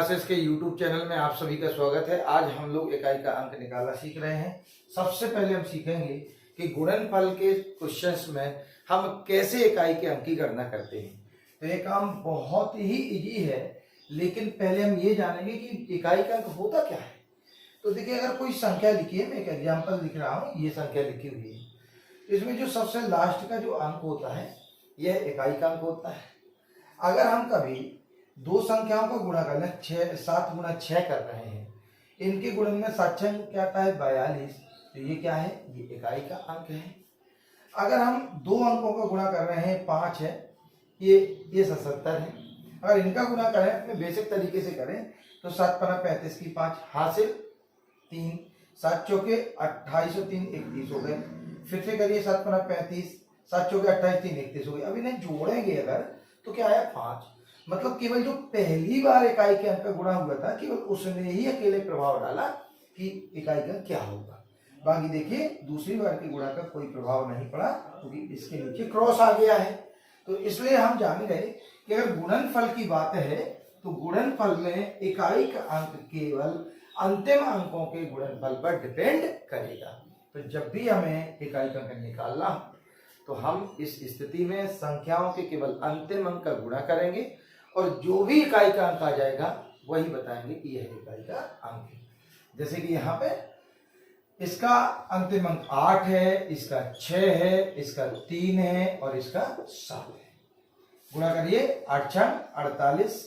Classes के YouTube channel में आप सभी का स्वागत है। आज हम लोग इकाई का अंक निकालना सीख रहे हैं। सबसे पहले हम सीखेंगे कि गुणनफल के क्वेश्चंस में हम कैसे इकाई के अंक की गणना करते हैं। तो ये काम बहुत ही इजी है, लेकिन पहले हम ये जानेंगे कि इकाई का अंक होता क्या है। तो देखिए, अगर कोई संख्या लिखी है, मैं एक एग्जाम्पल लिख रहा हूँ, ये संख्या लिखी हुई है, इसमें जो सबसे लास्ट का जो अंक होता है यह इकाई का अंक होता है। अगर हम कभी दो संख्याओं का गुणा कर लें, 7 गुणा 6 कर रहे हैं, इनके गुणन में 7 क्या आता है 42, तो ये क्या है, ये इकाई का अंक है। अगर हम दो अंकों का गुणा कर रहे हैं, 5 है, ये 77 है। अगर इनका गुणा करें अपने बेसिक तरीके से करें तो 7 पना 35 की 5 हासिल 3, 7 चौके 28 और 3 31 हो गए। फिर से करिए, 7 पना 35, 7 चौके 28, 3 31 हो गए। अब इन्हें जोड़ेंगे अगर तो क्या आया 5। मतलब केवल जो पहली बार इकाई के अंक का गुणा हुआ था, केवल उसने ही अकेले प्रभाव डाला कि इकाई का क्या होगा। बाकी देखिए, दूसरी बार के गुणा का कोई प्रभाव नहीं पड़ा, क्योंकि इसके नीचे क्रॉस आ गया है। तो इसलिए हम जान गए कि अगर गुणनफल की बात है तो गुणनफल में इकाई का अंक केवल अंतिम अंकों के गुणनफल पर डिपेंड करेगा। तो जब भी हमें इकाई का अंक निकालना तो हम इस स्थिति में संख्याओं के केवल अंतिम अंक का गुणा करेंगे और जो भी इकाई का अंक आ जाएगा वही बताएंगे कि यह इकाई का अंक है। जैसे कि यहाँ पे इसका अंतिम अंक 8 है, इसका 6 है, इसका 3 है और इसका 7 है। गुणा करिए, 8 6 48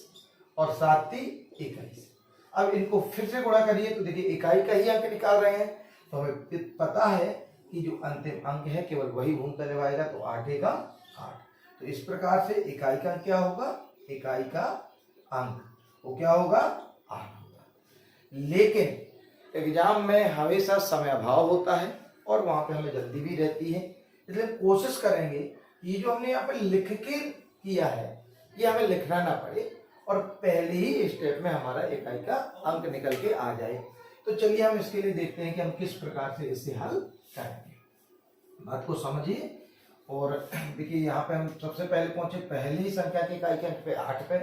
और 7 3 21। अब इनको फिर से गुणा करिए तो देखिए इकाई का ही अंक निकाल रहे हैं, तो हमें पता है कि जो अंतिम अंक है केवल वही घूमता निभाएगा, तो 8 का 8। तो इस प्रकार से इकाई का क्या होगा, इकाई का अंक वो क्या होगा 8 होगा। लेकिन एग्जाम में हमेशा समय अभाव होता है और वहां पे हमें जल्दी भी रहती है, इसलिए कोशिश करेंगे ये जो हमने यहाँ पे लिख के किया है ये हमें लिखना ना पड़े और पहले ही स्टेप में हमारा इकाई का अंक निकल के आ जाए। तो चलिए हम इसके लिए देखते हैं कि हम किस प्रकार से इसे हल करेंगे। बात को समझिए और देखिए, यहाँ पे हम सबसे पहले पहुंचे पहली संख्या के इकाई के अंक पे 8 पे।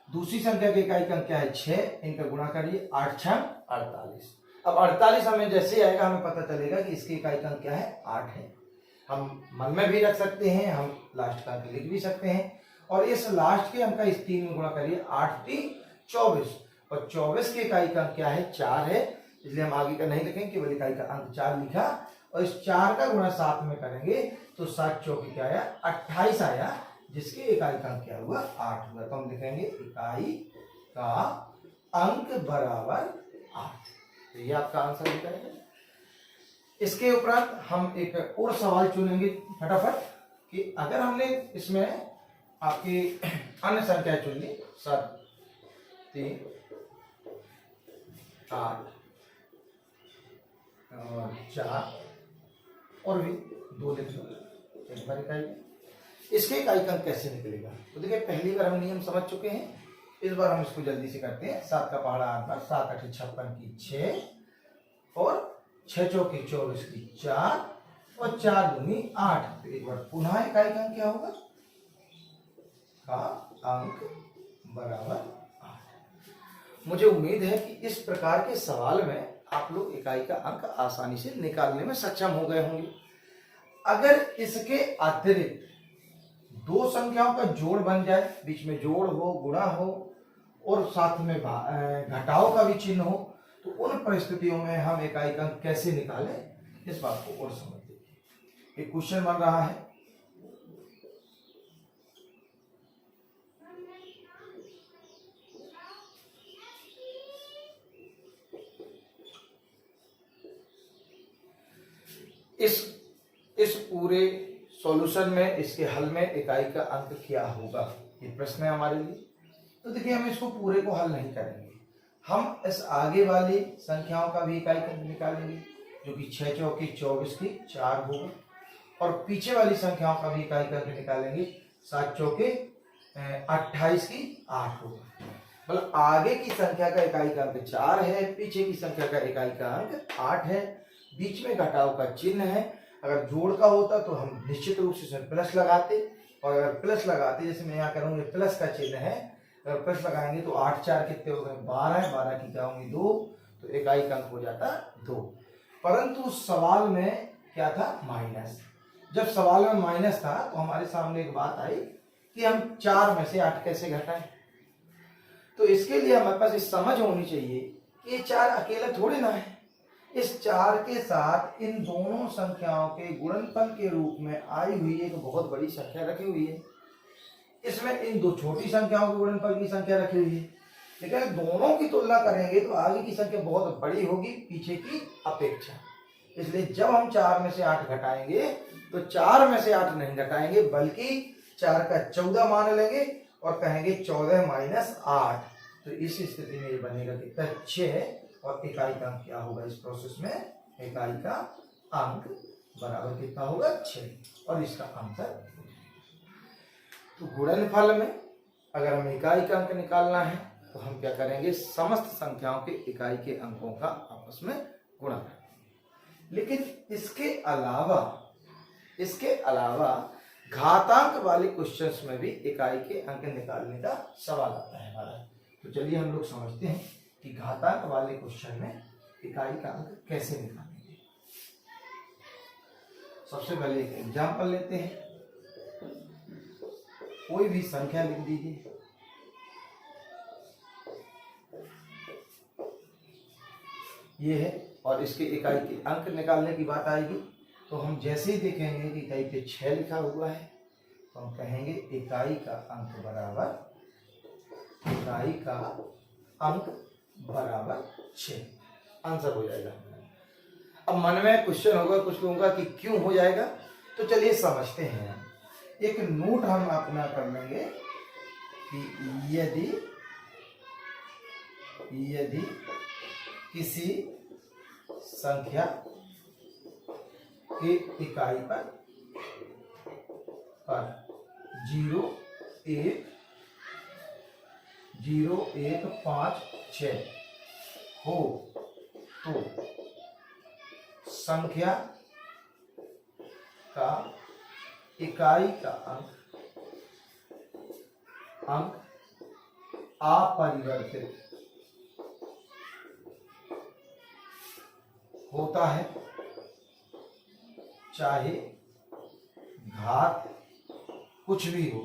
दूसरी संख्या के इकाई का अंक क्या है 6, इनका गुणा करिए, 8 6 48। अब 48 हमें जैसे आएगा हमें पता चलेगा कि इसकी इकाई का अंक क्या है 8 है। हम मन में भी रख सकते हैं, हम लास्ट का अंक लिख भी सकते हैं और इस लास्ट के अंक का इस 3 में गुणा करिए, 8 3 24 और 24 की इकाई का अंक क्या है 4 है, इसलिए हम आगे का नहीं लिखेंगे, केवल इकाई का अंक 4 लिखा और इस 4 का गुणा 7 में करेंगे तो 7 चौके क्या आया 28 आया, जिसके इकाई का अंक क्या हुआ 8 हुआ। तो हम लिखेंगे इकाई का अंक बराबर 8। तो ये आपका आंसर निकलेगा। इसके उपरांत हम एक और सवाल चुनेंगे फटाफट कि अगर हमने इसमें आपकी अन्य संख्या चुन ली 7 3 8 और 4 और भी 2 लिख लो, एक बार इकाई, इसके इकाई का अंक कैसे निकलेगा। तो देखिए, पहली बार हम नियम समझ चुके हैं, इस बार हम इसको जल्दी से करते हैं। 7 का पहाड़ा 8 बार, 7 8 56 की 6 और 6 चौके 24 की 4 और 4 दूनी 8। तो एक बार पुनः इकाई का अंक क्या होगा, का अंक बराबर 8। मुझे उम्मीद है कि इस प्रकार के सवाल में आप लोग इकाई का अंक आसानी से निकालने में सक्षम हो गए होंगे। अगर इसके अतिरिक्त दो संख्याओं का जोड़ बन जाए, बीच में जोड़ हो, गुणा हो और साथ में घटाव का भी चिन्ह हो, तो उन परिस्थितियों में हम इकाई का अंक कैसे निकालें, इस बात को और समझ लीजिए। एक क्वेश्चन बन रहा है, इस पूरे सॉल्यूशन में, इसके हल में इकाई का अंक क्या होगा, ये प्रश्न है हमारे लिए। तो देखिए, हम इसको पूरे को हल नहीं करेंगे, हम इस आगे वाली संख्याओं का भी इकाई का अंक निकालेंगे, जो कि 6 चौके 24 की 4 होगा और पीछे वाली संख्याओं का भी इकाई का अंक निकालेंगे, 7 चौके 28 की 8 होगा। मतलब आगे की संख्या का इकाई का अंक 4 है, पीछे की संख्या का इकाई का अंक 8 है, बीच में घटाव का चिन्ह है। अगर जोड़ का होता तो हम निश्चित रूप से इसमें प्लस लगाते, और अगर प्लस लगाते, जैसे मैं यहाँ करूँगा प्लस का चिन्ह है, अगर प्लस लगाएंगे तो 8 4 कितने हो गए 12, 12 की क्या होंगी 2, तो इकाई का अंक हो जाता 2। परंतु सवाल में क्या था माइनस। जब सवाल में माइनस था तो हमारे सामने एक बात आई कि हम 4 में से 8 कैसे घटाएं। तो इसके लिए हमारे पास इस समझ होनी चाहिए कि ये 4 अकेला थोड़े ना है, इस 4 के साथ इन दोनों संख्याओं के गुणनफल के रूप में आई हुई एक बहुत बड़ी संख्या रखी हुई है। इसमें इन दो छोटी संख्याओं के गुणनफल की संख्या रखी हुई है, लेकिन दोनों की तुलना करेंगे तो आगे की संख्या बहुत बड़ी होगी पीछे की अपेक्षा। इसलिए जब हम 4 में से 8 घटाएंगे तो 4 में से 8 नहीं घटाएंगे बल्कि 4 का 14 मान लेंगे और कहेंगे 14 माइनस 8। तो इस स्थिति में ये बनेगा कितना 6 और इकाई का अंक क्या होगा इस प्रोसेस में, इकाई का अंक बराबर कितना होगा 6 और इसका आंसर। तो गुणनफल में अगर हमें इकाई का अंक निकालना है तो हम क्या करेंगे, समस्त संख्याओं के इकाई के अंकों का आपस में गुणा करेंगे। लेकिन इसके अलावा घातांक वाले क्वेश्चंस में भी इकाई के अंक निकालने का सवाल आता है हमारा। तो चलिए हम लोग समझते हैं कि घातांक वाले क्वेश्चन में इकाई का अंक कैसे निकालेंगे। सबसे पहले एक एग्जाम्पल लेते हैं। कोई भी संख्या लिख दीजिए, ये है, और इसके इकाई के अंक निकालने की बात आएगी तो हम जैसे ही देखेंगे कि इकाई पे 6 लिखा हुआ है तो हम कहेंगे इकाई का अंक बराबर 6, आंसर हो जाएगा। अब मन में क्वेश्चन होगा कुछ लोगों का कि क्यों हो जाएगा, तो चलिए समझते हैं। एक नोट हम अपना कर लेंगे कि यदि किसी संख्या के इकाई पर 0 1 5 6 हो तो संख्या का इकाई का अंक अपरिवर्तित होता है, चाहे घात कुछ भी हो।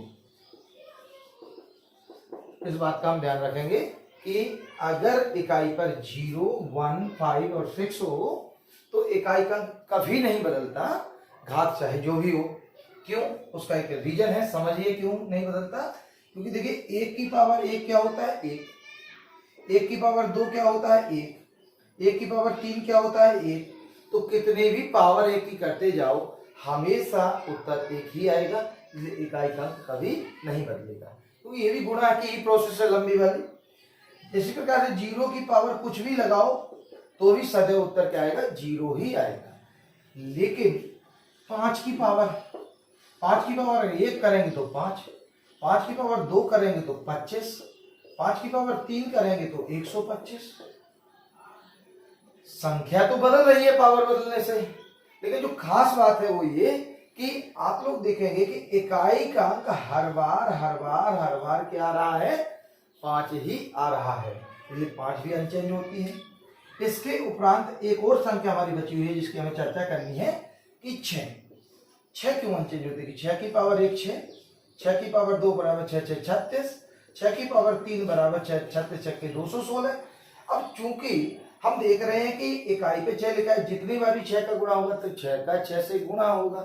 इस बात का हम ध्यान रखेंगे कि अगर इकाई पर 0 1 5 और 6 हो तो इकाई का कभी नहीं बदलता, घात चाहे जो भी हो। क्यों, उसका एक रीजन है, समझिए क्यों नहीं बदलता। क्योंकि देखिए 1 की पावर 1 क्या होता है 1, 1 की पावर 2 क्या होता है 1, 1 की पावर 3 क्या होता है 1। तो कितने भी पावर 1 की करते जाओ हमेशा उत्तर 1 ही आएगा, इसलिए इकाई का कभी नहीं बदलेगा। क्योंकि ये भी गुणा की प्रोसेस है लंबी वाली। इसी प्रकार से 0 की पावर कुछ भी लगाओ तो भी सदैव उत्तर क्या आएगा 0 ही आएगा। लेकिन 5 की पावर 1 करेंगे तो 5, 5 की पावर 2 करेंगे तो 25, 5 की पावर 3 करेंगे तो 125। संख्या तो बदल रही है पावर बदलने से, लेकिन जो खास बात है वो ये कि आप लोग देखेंगे कि इकाई का अंक हर बार क्या आ रहा है 5 ही आ रहा है, इसलिए 5 भी अनचेंज होती है। इसके उपरांत एक और संख्या हमारी बची हुई है जिसकी हमें चर्चा करनी है कि 6 क्यों अनचेंज होती है। कि 6 की पावर 1 6 की पावर 2 बराबर 6 6 36, 6 की पावर 3 बराबर 6 36 6 के 216। अब चूंकि हम देख रहे हैं कि इकाई पे 6 लिखा है, जितनी बार भी 6 का गुणा होगा तो 6 का 6 से गुणा होगा,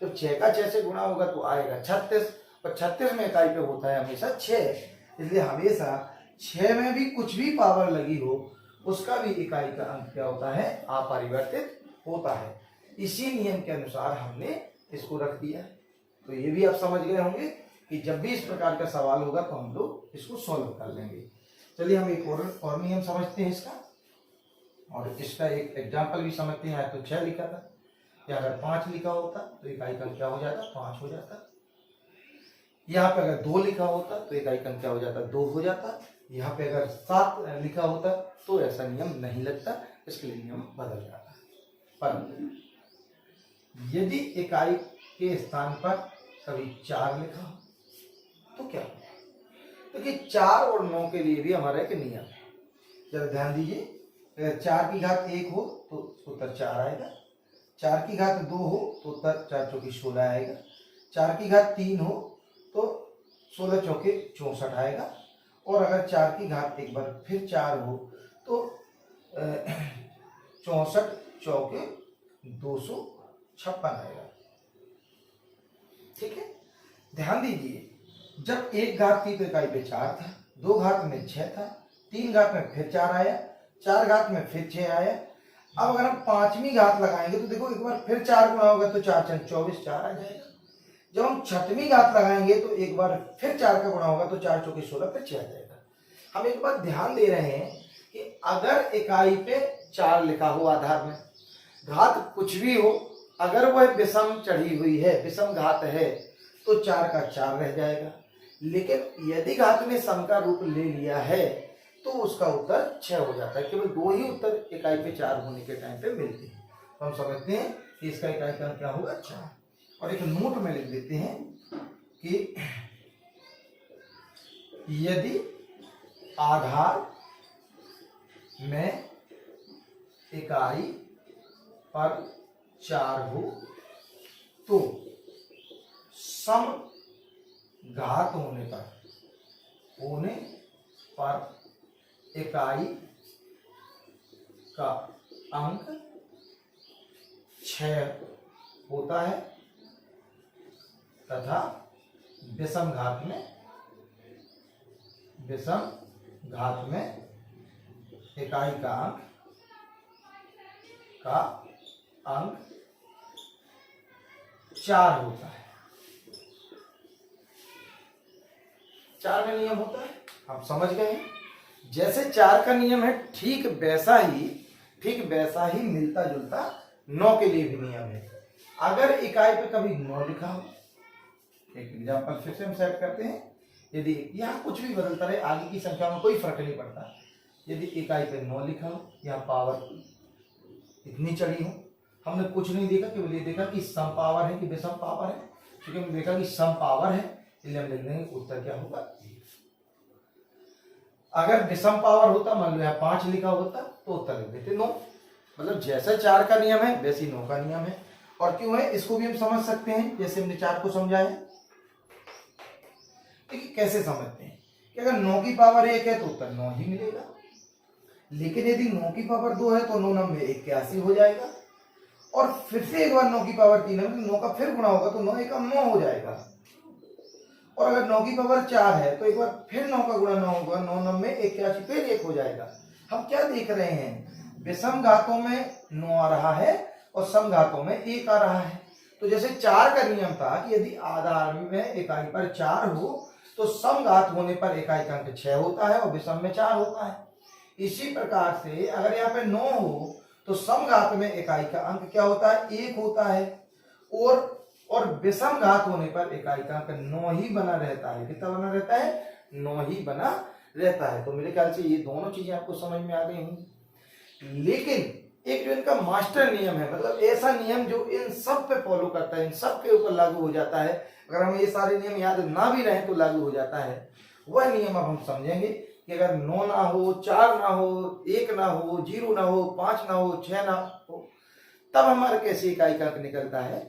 जब 6 का 6 से गुणा होगा तो आएगा 36, और 36 में इकाई पे होता है हमेशा 6, इसलिए हमेशा 6 में भी कुछ भी पावर लगी हो उसका भी इकाई का अंक क्या होता है अपरिवर्तित होता है। इसी नियम के अनुसार हमने इसको रख दिया। तो ये भी आप समझ गए होंगे कि जब भी इस प्रकार का सवाल होगा तो हम लोग इसको सॉल्व कर लेंगे। चलिए हम एक और नियम समझते हैं इसका, और इसका एक एग्जाम्पल भी समझते हैं। तो 6 लिखा था, या अगर 5 लिखा होता तो इकाई का क्या हो जाता 5 हो जाता। यहाँ पे अगर 2 लिखा होता तो इकाई का क्या हो जाता 2 हो जाता। यहाँ पे अगर 7 लिखा होता तो ऐसा नियम नहीं लगता, इसके लिए नियम बदल जाता। परंतु यदि इकाई के स्थान पर कभी 4 लिखा हो तो क्या होगा, क्योंकि 4 और 9 के लिए भी हमारा एक नियम है। जरा ध्यान दीजिए, अगर 4 की घात 1 हो तो उत्तर 4 आएगा, 4 की घात 2 हो तो उत्तर 4 चौके 16 आएगा, 4 की घात 3 हो तो 16 चौके 64 आएगा, और अगर 4 की घात एक बार फिर 4 हो तो 64 चौके 256 आएगा। ठीक है, ध्यान दीजिए, जब एक घात थी तो इकाई पे 4 था, 2 घात में 6 था, 3 घात में फिर 4 आया, 4 घात में फिर 6 आया। अब अगर हम 5वीं घात लगाएंगे तो देखो एक बार फिर 4 गुना होगा तो 4 चंग 24, 4 आ जाएगा। जब हम 6वीं घात लगाएंगे तो एक बार फिर 4 का गुणा होगा तो 4 चौके 16, फिर 6 आ जाएगा। हम एक बात ध्यान दे रहे हैं कि अगर इकाई पे 4 लिखा हो आधार में, घात कुछ भी हो, अगर वह विषम चढ़ी हुई है, विषम घात है, तो 4 का 4 रह जाएगा। लेकिन यदि घात ने सम का रूप ले लिया है तो उसका उत्तर 6 हो जाता है। केवल 2 ही उत्तर इकाई पे 4 होने के टाइम पे मिलते हैं। तो हम समझते हैं कि इसका इकाई का क्या होगा, 4। और एक नोट में लिख देते हैं कि यदि आधार में इकाई पर 4 हो तो सम घात होने पर इकाई का अंक 6 होता है तथा विषम घात में इकाई का अंक 4 होता है। 4 में नियम होता है, आप समझ गए हैं। जैसे 4 का नियम है ठीक वैसा ही मिलता जुलता 9 के लिए भी नियम है। अगर इकाई पे कभी 9 लिखा हो, एक एग्जांपल फिर से हम सेट करते हैं, यदि यहाँ कुछ भी बदलता रहे, आगे की संख्या में कोई फर्क नहीं पड़ता। यदि इकाई पे 9 लिखा हो, यहाँ पावर इतनी चढ़ी हो, हमने कुछ नहीं देखा, केवल ये देखा कि सम पावर है कि विषम पावर है। क्योंकि हमने देखा कि सम पावर है, इसलिए हम लिख देंगे उत्तर क्या होगा। अगर विषम पावर होता, मान लो यहाँ 5 लिखा होता तो उत्तर लिख देते 9। मतलब जैसा 4 का नियम है वैसे 9 का नियम है। और क्यों है इसको भी हम समझ सकते हैं, जैसे हमने 4 को समझाया। देखिए कैसे समझते हैं कि अगर 9 की पावर 1 है तो उत्तर 9 ही मिलेगा, लेकिन यदि 9 की पावर 2 है तो 9 9 81 हो जाएगा, और फिर से एक बार 9 की पावर 3 है तो 9 का फिर गुणा होगा तो 9 1 9 हो जाएगा। और अगर 9 की पावर 4 है तो एक बार फिर 9 का गुणा 9 होगा, 9 9 81 फिर 1 हो जाएगा। हम क्या देख रहे हैं, विषम घातों में 9 आ रहा है और सम घातों में 1 आ रहा है। तो जैसे 4 का नियम था कि यदि आधार में इकाई पर 4 हो तो सम घात होने पर इकाई का अंक 6 होता है और विषम में 4 होता है। इसी प्रकार से अगर यहाँ पे 9 हो तो सम घात में इकाई का अंक क्या होता है, 1 होता है, और विषम घात होने पर इकाई का अंक 9 ही बना रहता है। कितना बना रहता है, 9 ही बना रहता है। तो मेरे ख्याल से ये दोनों चीजें आपको समझ में आ गई होंगी। लेकिन एक जो इनका मास्टर नियम है, मतलब ऐसा नियम जो इन सब पे फॉलो करता है, इन सब के ऊपर लागू हो जाता है, अगर हमें ये सारे नियम याद ना भी रहे तो लागू हो जाता है, वह नियम अब हम समझेंगे कि अगर 9 ना हो, 4 ना हो, 1 ना हो, 0 ना हो, 5 ना हो, 6 ना हो, तब हमारा कैसे इकाई का अंक निकलता है।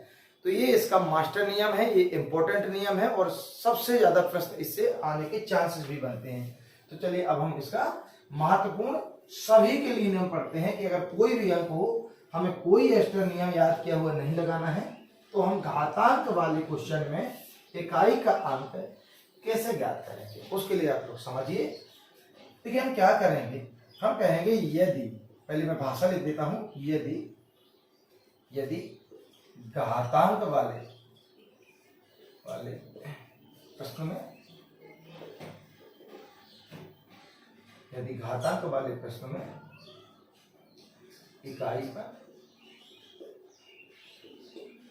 तो ये इसका मास्टर नियम है, ये इंपॉर्टेंट नियम है और सबसे ज्यादा प्रश्न इससे आने के चांसेस भी बनते हैं। तो चलिए अब हम इसका महत्वपूर्ण सभी के लिए नियम पढ़ते हैं कि अगर कोई भी अंक हो, हमें कोई एक्स्ट्रा नियम याद किया हुआ नहीं लगाना है। तो हम घातांक वाले क्वेश्चन में इकाई का अंक कैसे ज्ञात करेंगे, उसके लिए आप लोग समझिए। देखिए हम क्या करेंगे, हम कहेंगे यदि, पहले मैं भाषा लिख देता हूं, यदि घातांक वाले प्रश्न में, यदि घातांक वाले प्रश्न में इकाई पर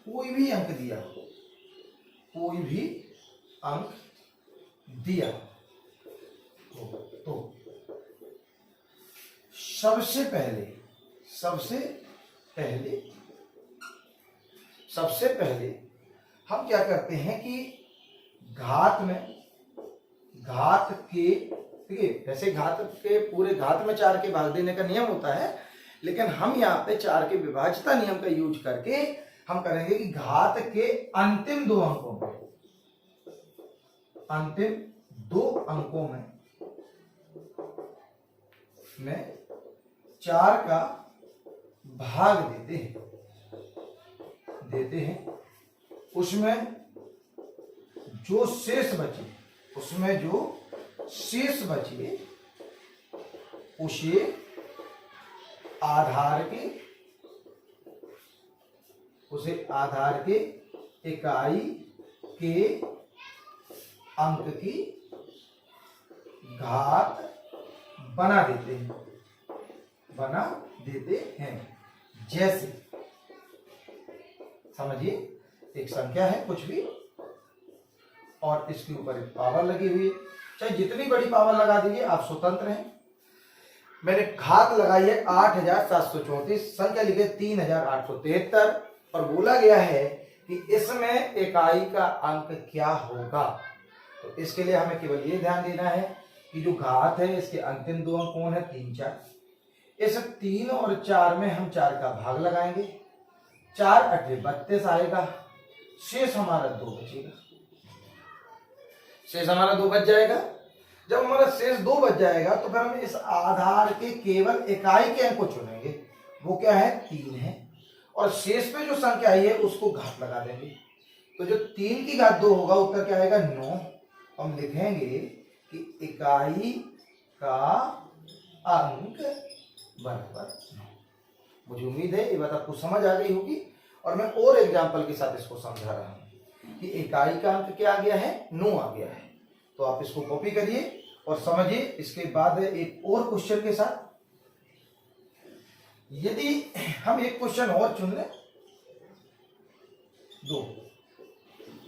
कोई भी अंक दिया हो, कोई भी अंक दिया तो सबसे पहले हम क्या करते हैं कि घात के, ठीक है, वैसे घात के पूरे घात में 4 के भाग देने का नियम होता है, लेकिन हम यहाँ पे 4 के विभाज्यता नियम का यूज करके हम करेंगे कि घात के अंतिम 2 अंकों में 4 का भाग देते हैं, उसमें जो शेष बचे उसे आधार के इकाई के अंक की घात बना देते हैं। जैसे समझिए, एक संख्या है कुछ भी और इसके ऊपर एक पावर लगी हुई है, चाहे जितनी बड़ी पावर लगा दीजिए, आप स्वतंत्र हैं। मैंने घात लगाई है 8734, संख्या लिखी 3873 और बोला गया है कि इसमें इकाई का अंक क्या होगा। तो इसके लिए हमें केवल ये ध्यान देना है कि जो घात है इसके अंतिम 2 अंक कौन है, 3 4। इस 3 और 4 में हम 4 का भाग लगाएंगे, 4 8 32 आएगा, शेष हमारा 2 बचेगा। शेष हमारा 2 बच जाएगा। जब हमारा शेष 2 बच जाएगा तो फिर हम इस आधार के केवल इकाई के अंक को चुनेंगे, वो क्या है, 3 है, और शेष पे जो संख्या आई है उसको घात लगा देंगे। तो जो 3 की घात 2 होगा, उत्तर क्या आएगा, 9। हम लिखेंगे कि इकाई का अंक बराबर 9। मुझे उम्मीद है ये बात आपको समझ आ गई होगी, और मैं और एग्जाम्पल के साथ इसको समझा रहा हूं कि इकाई का अंक क्या आ गया है, 9 आ गया है। तो आप इसको कॉपी करिए और समझिए। इसके बाद एक और क्वेश्चन के साथ, यदि हम एक क्वेश्चन और चुन लें 2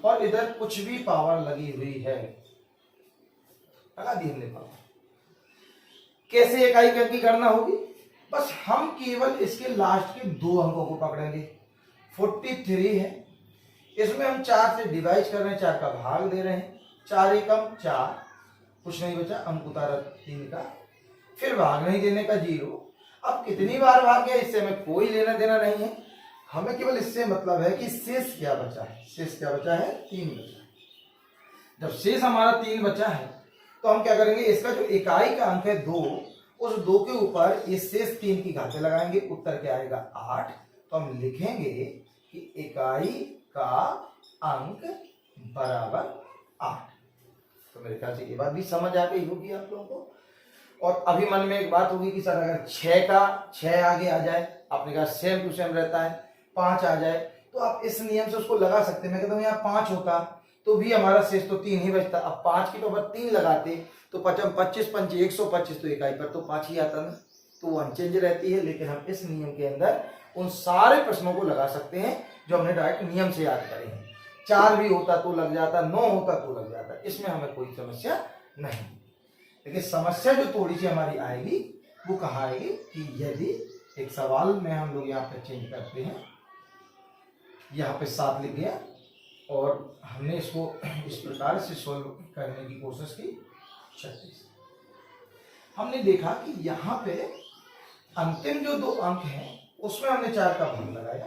और इधर कुछ भी पावर लगी हुई है, लगा दी हमने पावर, कैसे इकाई के अंक की गणना होगी, बस हम केवल इसके लास्ट के 2 अंकों को पकड़ेंगे। 43 है, इसमें हम 4 से डिवाइड कर रहे हैं, 4 का भाग दे रहे हैं, 4 एकम 4, कुछ नहीं बचा, अंक उतारा 3 का, फिर भाग नहीं देने का 0। अब कितनी बार भाग गया इससे हमें कोई लेना देना नहीं है, हमें केवल इससे मतलब है कि शेष क्या बचा है। शेष क्या बचा है, 3 बचा है। जब शेष हमारा 3 बचा है तो हम क्या करेंगे, इसका जो इकाई का अंक है 2, उस 2 के ऊपर इस शेष 3 की घातें लगाएंगे, उत्तर क्या आएगा, 8। तो हम लिखेंगे कि इकाई का अंक बराबर 8। तो मेरे ख्याल से ये बात भी समझ आ गई होगी आप लोगों को। और अभी मन में एक बात होगी कि सर अगर 6 का 6 आगे आ जाए, आपने कहा सेम टू सेम रहता है, 5 आ जाए, तो आप इस नियम से उसको लगा सकते हैं। मैं कहता हूँ यहाँ 5 होता तो भी हमारा शेष तो 3 ही बचता। अब 5 की पावर 3 लगाते तो 25 25 125, तो इकाई पर तो 5 ही आता ना, तो वो अनचेंज रहती है। लेकिन हम इस नियम के अंदर उन सारे प्रश्नों को लगा सकते हैं जो हमने डायरेक्ट नियम से याद करे हैं। 4 भी होता तो लग जाता, 9 होता तो लग जाता, इसमें हमें कोई समस्या नहीं। लेकिन समस्या जो थोड़ी सी हमारी आएगी वो कहाँ आएगी कि यदि एक सवाल में हम लोग यहाँ पे चेंज करते हैं, यहाँ पे 7 लिख गया और हमने इसको इस प्रकार से सॉल्व करने की कोशिश की 36। हमने देखा कि यहाँ पे अंतिम जो 2 अंक हैं उसमें हमने 4 का भाग लगाया,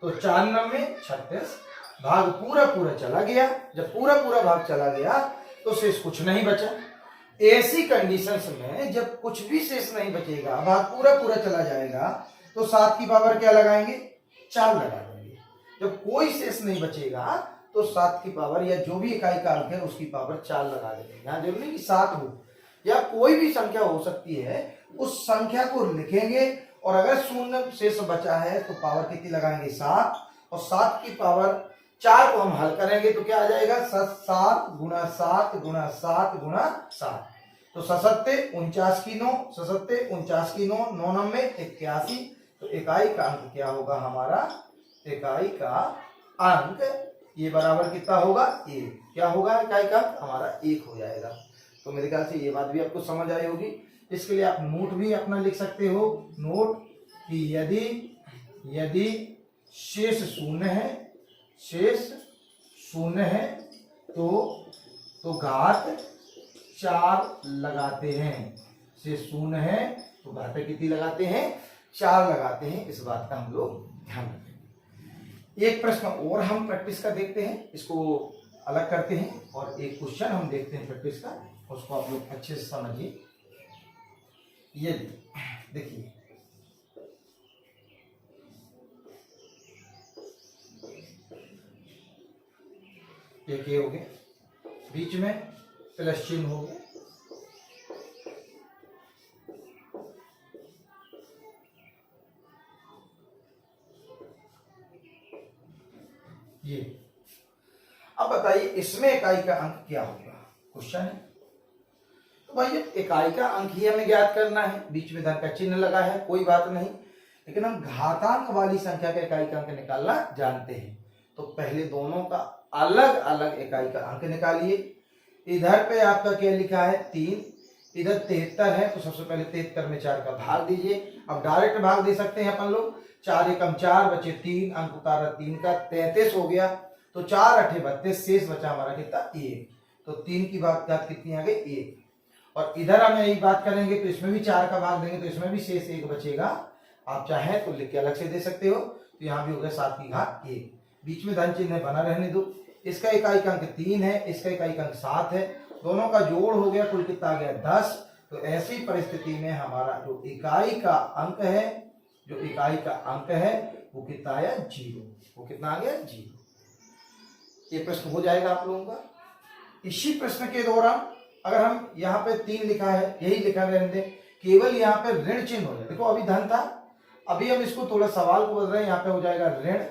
तो 4 में 36, भाग पूरा पूरा चला गया। जब पूरा पूरा भाग चला गया तो शेष कुछ नहीं बचा। ऐसी कंडीशंस में जब कुछ भी शेष नहीं बचेगा, भाग पूरा पूरा चला जाएगा, तो 7 की पावर क्या लगाएंगे, 4 लगा देंगे। जब कोई शेष नहीं बचेगा तो 7 की पावर या जो भी इकाई का अंक है उसकी पावर 4 लगा देंगे। यहाँ जरूरी नहीं कि 7 हो, या कोई भी संख्या हो सकती है, उस संख्या को लिखेंगे और अगर शून्य शेष बचा है तो पावर कितनी लगाएंगे, 7, और 7 की पावर 4 को हम हल करेंगे तो क्या आ जाएगा, 7 गुणा 7 गुणा 7 गुणा 7, तो 7 49 की 9, 7 49 की 9, 9 9 81। तो इकाई का अंक क्या होगा हमारा, इकाई का अंक ये बराबर कितना होगा, 1। क्या होगा इकाई का अंक हमारा 1 हो जाएगा। तो मेरे ख्याल से ये बात भी आपको समझ आई होगी। इसके लिए आप नोट भी अपना लिख सकते हो, नोट कि यदि शेष शून्य है, शेष शून्य है तो तो घात 4 लगाते हैं, से शून्य है तो घात कितनी लगाते हैं, 4 लगाते हैं। इस बात का हम लोग ध्यान रखें। एक प्रश्न और हम प्रैक्टिस का देखते हैं, इसको अलग करते हैं और एक क्वेश्चन हम देखते हैं प्रैक्टिस का, उसको आप लोग अच्छे से समझिए। ये देखिए, एक ये हो गया, बीच में प्लस चिन्ह हो गया, ये। अब बताइए इसमें इकाई का अंक क्या होगा, क्वेश्चन है। तो भाई इकाई का अंक ही हमें ज्ञात करना है, बीच में धन का चिन्ह लगा है, कोई बात नहीं, लेकिन हम घातांक वाली संख्या का इकाई का अंक निकालना जानते हैं। तो पहले दोनों का अलग अलग इकाई का अंक निकालिए। इधर पे आपका क्या लिखा है 3, इधर 73 है, तो सबसे पहले 73 में 4 का भाग दीजिए। अब डायरेक्ट भाग दे सकते हैं अपन लोग, 4 एकम 4 बचे 3, अंक उतारा 3 का, 33 हो गया। तो 4 8 32, शेष बचा हमारा कितना 1, तो 3 की बात कितनी आ गई 1। और इधर हम यही बात करेंगे तो इसमें भी 4 का भाग देंगे तो इसमें भी शेष 1 बचेगा। आप चाहें तो लिख के अलग से दे सकते हो, तो यहाँ भी हो गया 7 की घात 1, बीच में धन चिन्ह बना रहने दो। इसका इकाई का अंक 3 है, इसका इकाई का अंक 7 है, दोनों का जोड़ हो गया, कुल कितना आ गया 10। तो ऐसी परिस्थिति में हमारा जो इकाई का अंक है, जो इकाई का अंक है वो कितना आया 0, वो कितना आ गया 0। ये प्रश्न हो जाएगा आप लोगों का। इसी प्रश्न के दौरान अगर हम यहाँ पे 3 लिखा है, यही लिखा रहने दें, केवल यहाँ पे ऋण चिन्ह हो जाए। देखो अभी धन था, अभी हम इसको थोड़ा सवाल को बदल रहे हैं, यहाँ पे हो जाएगा ऋण।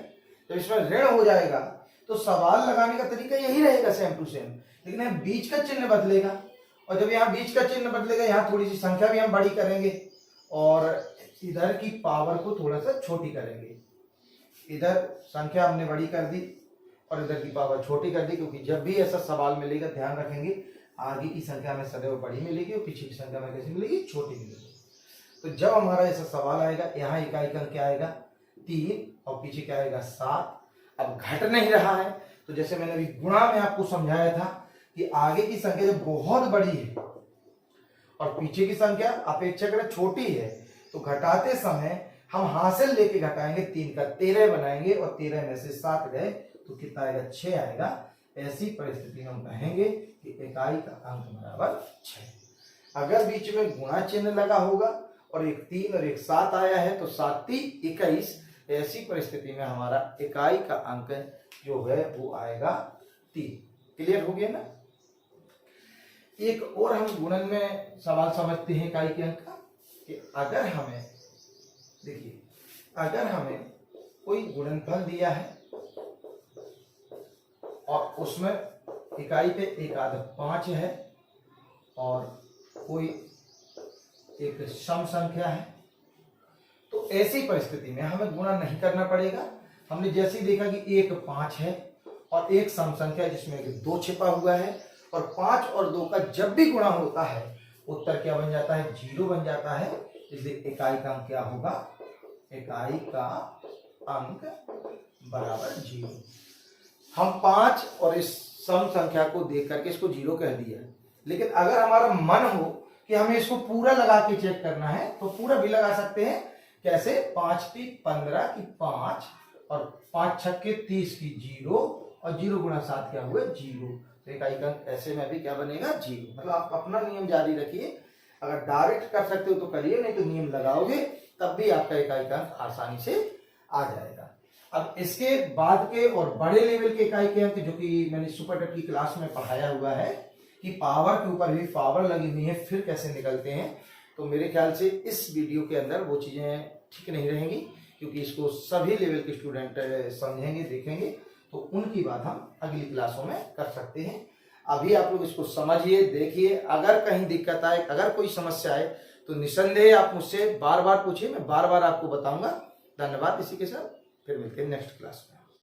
जब इसमें ऋण हो जाएगा तो सवाल लगाने का तरीका यही रहेगा सेम टू सेम, लेकिन यहाँ बीच का चिन्ह बदलेगा। और जब यहाँ बीच का चिन्ह बदलेगा, यहाँ थोड़ी सी संख्या भी हम बड़ी करेंगे और इधर की पावर को थोड़ा सा छोटी करेंगे। इधर संख्या हमने बड़ी कर दी और इधर की पावर छोटी कर दी, क्योंकि जब भी ऐसा सवाल मिलेगा ध्यान रखेंगे आगे की संख्या में सदैव बड़ी मिलेगी और पीछे की संख्या में कैसी मिलेगी, छोटी मिलेगी। तो जब हमारा ऐसा सवाल आएगा, यहाँ इकाई का क्या आएगा 3 और पीछे क्या आएगा 7। अब घट नहीं रहा है, तो जैसे मैंने अभी गुणा में आपको समझाया था कि आगे की संख्या जब बहुत बड़ी है और पीछे की संख्या अपेक्षाकृत छोटी है, तो घटाते समय हम हासिल लेके घटाएंगे, 3 का 13 बनाएंगे और 13 में से 7 गए तो कितना आएगा 6 आएगा। ऐसी परिस्थिति में हम कहेंगे कि इकाई का अंक बराबर 6। अगर बीच में गुणा चिन्ह लगा होगा और एक 3 और एक 7 आया है तो 7 3 21, ऐसी परिस्थिति में हमारा इकाई का अंक जो है वो आएगा 3। क्लियर हो गया ना। एक और हम गुणन में सवाल समझते हैं इकाई के अंक का, कि अगर हमें देखिए, अगर हमें कोई गुणनफल दिया है और उसमें इकाई पे एक आधा 5 है और कोई एक सम संख्या है, तो ऐसी परिस्थिति में हमें गुणा नहीं करना पड़ेगा। हमने जैसे ही देखा कि एक 5 है और एक सम संख्या जिसमें 2 छिपा हुआ है, और 5 और 2 का जब भी गुणा होता है उत्तर क्या बन जाता है 0 बन जाता है। इसलिए इकाई का अंक क्या होगा, इकाई का अंक बराबर 0। हम 5 और इस सम संख्या को देख करके इसको 0 कह दिया, लेकिन अगर हमारा मन हो कि हमें इसको पूरा लगा के चेक करना है तो पूरा भी लगा सकते हैं। कैसे, 5 3 15 की 5 और 5 6 30 की 0 और 0 गुणा 7 क्या हुआ 0। तो इकाई का अंक ऐसे में भी क्या बनेगा 0। मतलब आप अपना नियम जारी रखिए, अगर डायरेक्ट कर सकते हो तो करिए, नहीं तो नियम लगाओगे तब भी आपका इकाई का अंक आसानी से आ जाएगा। अब इसके बाद के और बड़े लेवल के इकाई के अंक जो कि मैंने सुपर टेट की क्लास में पढ़ाया हुआ है कि पावर के ऊपर भी पावर लगी हुई है, फिर कैसे निकलते हैं, तो मेरे ख्याल से इस वीडियो के अंदर वो चीजें ठीक नहीं रहेंगी, क्योंकि इसको सभी लेवल के स्टूडेंट समझेंगे देखेंगे, तो उनकी बात हम अगली क्लासों में कर सकते हैं। अभी आप लोग इसको समझिए, देखिए, अगर कहीं दिक्कत आए, अगर कोई समस्या आए तो निसंदेह आप मुझसे बार बार पूछिए, मैं बार बार आपको बताऊंगा। धन्यवाद। इसी के साथ फिर मिलते हैं नेक्स्ट क्लास में।